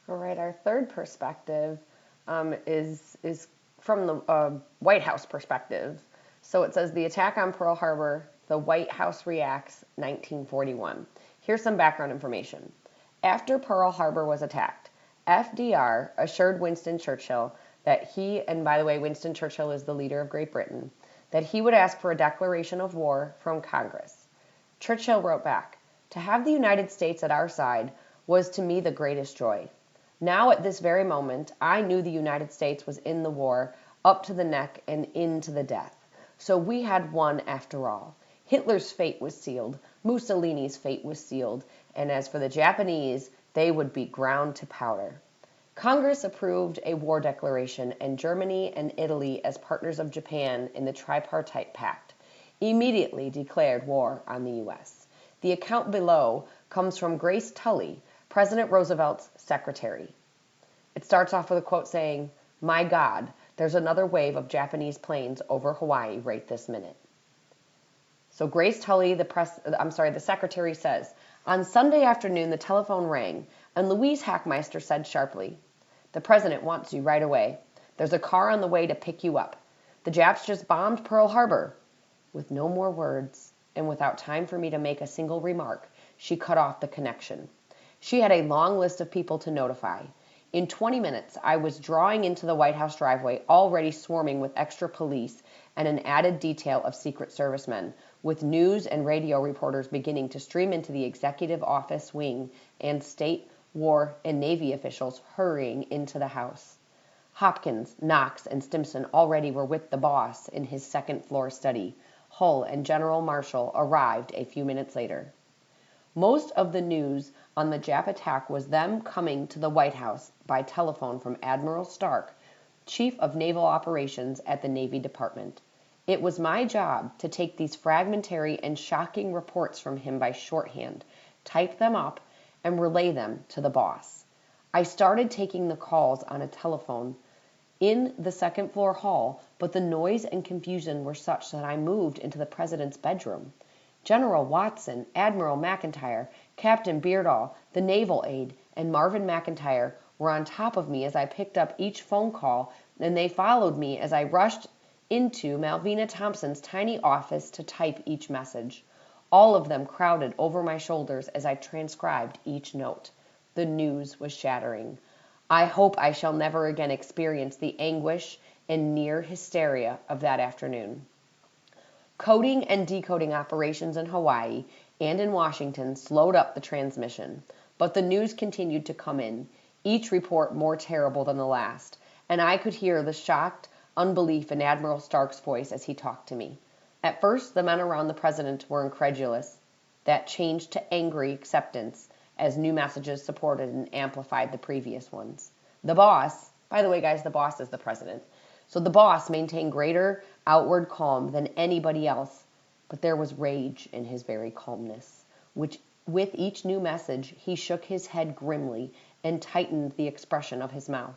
All right, our third perspective is from the White House perspective. So it says the attack on Pearl Harbor, the White House reacts, 1941. Here's some background information. After Pearl Harbor was attacked, FDR assured Winston Churchill that he, and by the way, Winston Churchill is the leader of Great Britain, that he would ask for a declaration of war from Congress. Churchill wrote back, "To have the United States at our side was to me the greatest joy. Now, at this very moment, I knew the United States was in the war, up to the neck and into the death. So we had won after all. Hitler's fate was sealed, Mussolini's fate was sealed, and as for the Japanese, they would be ground to powder." Congress approved a war declaration, and Germany and Italy, as partners of Japan in the Tripartite Pact, immediately declared war on the U.S. The account below comes from Grace Tully, President Roosevelt's secretary. It starts off with a quote saying, "My God, there's another wave of Japanese planes over Hawaii right this minute." So Grace Tully, the secretary says, "On Sunday afternoon, the telephone rang, and Louise Hackmeister said sharply, 'The president wants you right away. There's a car on the way to pick you up. The Japs just bombed Pearl Harbor.'" With no more words, and without time for me to make a single remark, she cut off the connection. She had a long list of people to notify. In 20 minutes, I was drawing into the White House driveway, already swarming with extra police and an added detail of Secret Service men, with news and radio reporters beginning to stream into the executive office wing and state, war, and Navy officials hurrying into the House. Hopkins, Knox, and Stimson already were with the boss in his second-floor study. Hull and General Marshall arrived a few minutes later. Most of the news on the Jap attack was them coming to the White House by telephone from Admiral Stark, Chief of Naval Operations at the Navy Department. It was my job to take these fragmentary and shocking reports from him by shorthand, type them up, and relay them to the boss. I started taking the calls on a telephone in the second-floor hall, but the noise and confusion were such that I moved into the president's bedroom. General Watson, Admiral McIntyre, Captain Beardall, the naval aide, and Marvin McIntyre were on top of me as I picked up each phone call, and they followed me as I rushed into Malvina Thompson's tiny office to type each message. All of them crowded over my shoulders as I transcribed each note. The news was shattering. I hope I shall never again experience the anguish and near hysteria of that afternoon. Coding and decoding operations in Hawaii and in Washington slowed up the transmission, but the news continued to come in, each report more terrible than the last, and I could hear the shocked unbelief in Admiral Stark's voice as he talked to me. At first, the men around the president were incredulous. That changed to angry acceptance as new messages supported and amplified the previous ones. The boss, by the way, guys, the boss is the president. So the boss maintained greater outward calm than anybody else, but there was rage in his very calmness, which with each new message he shook his head grimly and tightened the expression of his mouth.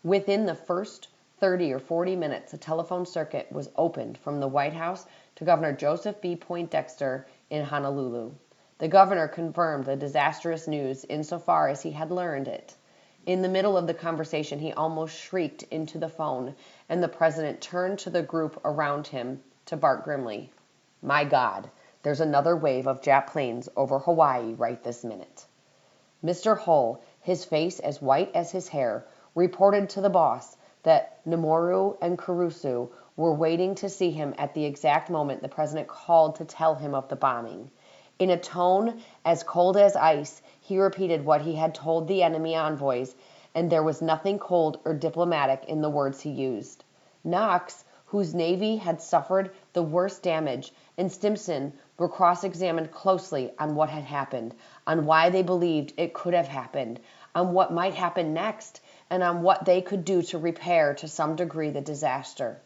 Within the first 30 or 40 minutes, a telephone circuit was opened from the White House to Governor Joseph B. Poindexter in Honolulu. The governor confirmed the disastrous news insofar as he had learned it. In the middle of the conversation, he almost shrieked into the phone, and the president turned to the group around him to bark grimly, "My God, there's another wave of Jap planes over Hawaii right this minute." Mr. Hull, his face as white as his hair, reported to the boss that Namoru and Kurusu were waiting to see him at the exact moment the president called to tell him of the bombing. In a tone as cold as ice, he repeated what he had told the enemy envoys, and there was nothing cold or diplomatic in the words he used. Knox, whose navy had suffered the worst damage, and Stimson were cross-examined closely on what had happened, on why they believed it could have happened, on what might happen next, and on what they could do to repair to some degree the disaster.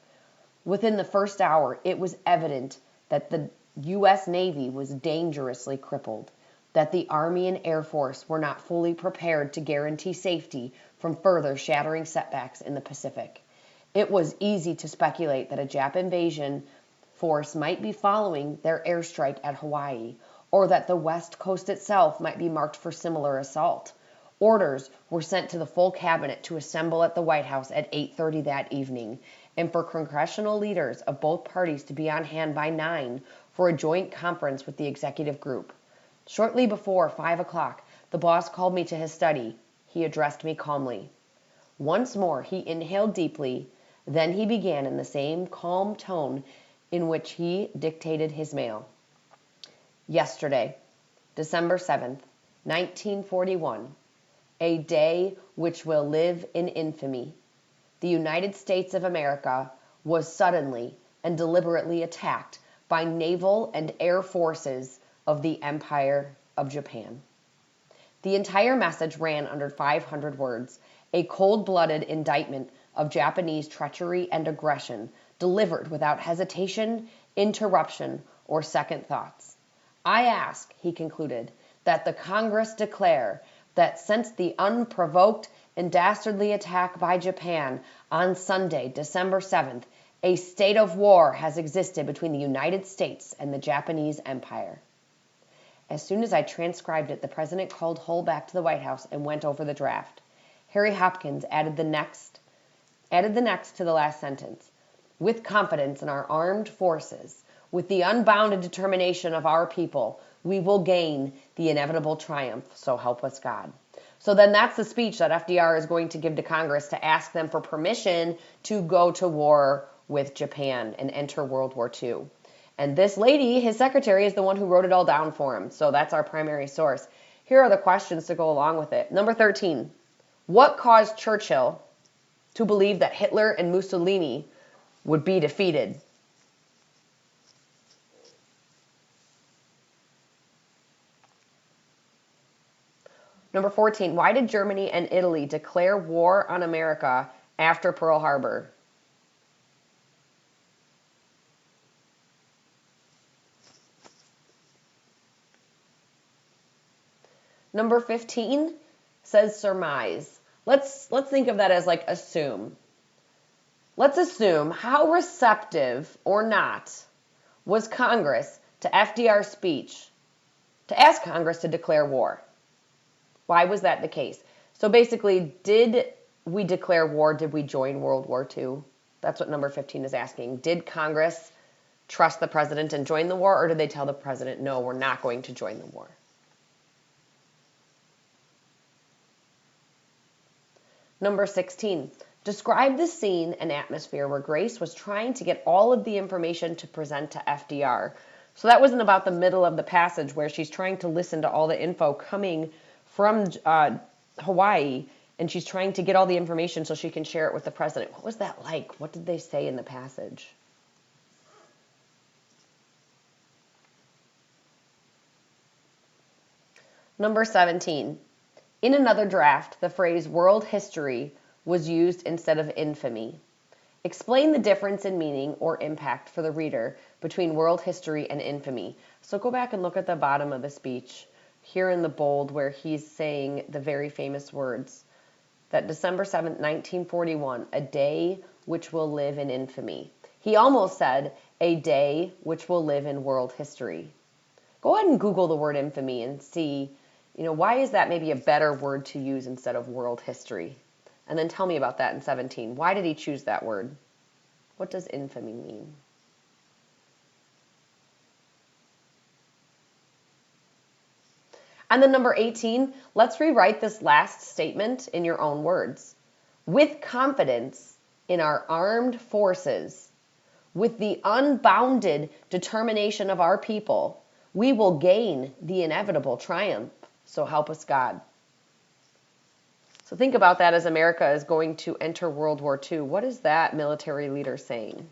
Within the first hour, it was evident that the U.S. Navy was dangerously crippled, that the Army and Air Force were not fully prepared to guarantee safety from further shattering setbacks in the Pacific. It was easy to speculate that a Jap invasion force might be following their airstrike at Hawaii, or that the West Coast itself might be marked for similar assault, Orders were sent to the full cabinet to assemble at the White House at 8:30 that evening, and for congressional leaders of both parties to be on hand by 9 for a joint conference with the executive group. Shortly before 5 o'clock, the boss called me to his study. He addressed me calmly. Once more he inhaled deeply, then he began in the same calm tone in which he dictated his mail. Yesterday, December 7th, 1941, a day which will live in infamy, the United States of America was suddenly and deliberately attacked by naval and air forces of the Empire of Japan. The entire message ran under 500 words, a cold-blooded indictment of Japanese treachery and aggression, delivered without hesitation, interruption, or second thoughts. I ask, he concluded, that the Congress declare that since the unprovoked and dastardly attack by Japan on Sunday, December 7th, a state of war has existed between the United States and the Japanese Empire. As soon as I transcribed it, the president called Hull back to the White House and went over the draft. Harry Hopkins added the next to the last sentence. With confidence in our armed forces, with the unbounded determination of our people, we will gain the inevitable triumph, so help us God. So then that's the speech that FDR is going to give to Congress to ask them for permission to go to war with Japan and enter World War II. And this lady, his secretary, is the one who wrote it all down for him. So that's our primary source. Here are the questions to go along with it. Number 13, what caused Churchill to believe that Hitler and Mussolini would be defeated? Number 14, why did Germany and Italy declare war on America after Pearl Harbor? Number 15 says surmise. Let's think of that as like assume. Let's assume how receptive or not was Congress to FDR's speech to ask Congress to declare war. Why was that the case? So basically, did we declare war? Did we join World War II? That's what number 15 is asking. Did Congress trust the president and join the war, or did they tell the president, no, we're not going to join the war? Number 16, describe the scene and atmosphere where Grace was trying to get all of the information to present to FDR. So that was in about the middle of the passage where she's trying to listen to all the info coming from Hawaii, and she's trying to get all the information so she can share it with the president. What was that like? What did they say in the passage? Number 17. In another draft, the phrase world history was used instead of infamy. Explain the difference in meaning or impact for the reader between world history and infamy. So go back and look at the bottom of the speech, here in the bold, where he's saying the very famous words, that December 7th, 1941, a day which will live in infamy. He almost said, a day which will live in world history. Go ahead and Google the word infamy and see, why is that maybe a better word to use instead of world history? And then tell me about that in 17. Why did he choose that word? What does infamy mean? And then number 18, let's rewrite this last statement in your own words. With confidence in our armed forces, with the unbounded determination of our people, we will gain the inevitable triumph. So help us God. So think about that as America is going to enter World War II. What is that military leader saying?